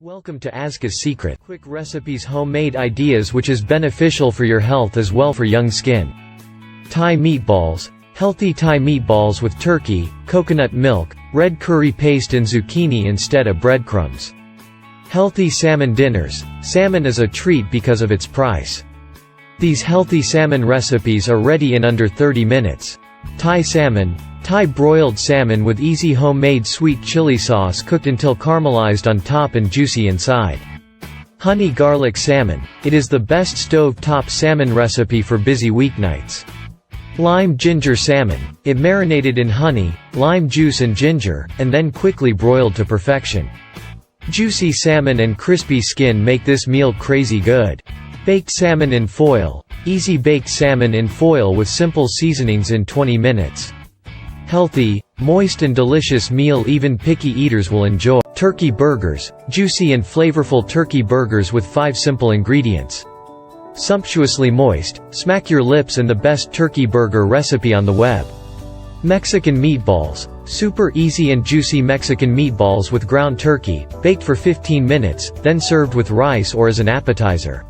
Welcome to Azka's Secret. Quick recipes, homemade ideas which is beneficial for your health as well for young skin. Thai meatballs. Healthy Thai meatballs with turkey, coconut milk, red curry paste and zucchini instead of breadcrumbs. Healthy salmon dinners. Salmon is a treat because of its price. These healthy salmon recipes are ready in under 30 minutes. Thai salmon. Thai broiled salmon with easy homemade sweet chili sauce cooked until caramelized on top and juicy inside. Honey garlic salmon. It is the best stove-top salmon recipe for busy weeknights. Lime ginger salmon. It marinated in honey, lime juice and ginger, and then quickly broiled to perfection. Juicy salmon and crispy skin make this meal crazy good. Baked salmon in foil. Easy baked salmon in foil with simple seasonings in 20 minutes. Healthy, moist and delicious meal even picky eaters will enjoy. Turkey burgers. Juicy and flavorful turkey burgers with 5 simple ingredients. Sumptuously moist, smack your lips and the best turkey burger recipe on the web. Mexican meatballs. Super easy and juicy Mexican meatballs with ground turkey, baked for 15 minutes, then served with rice or as an appetizer.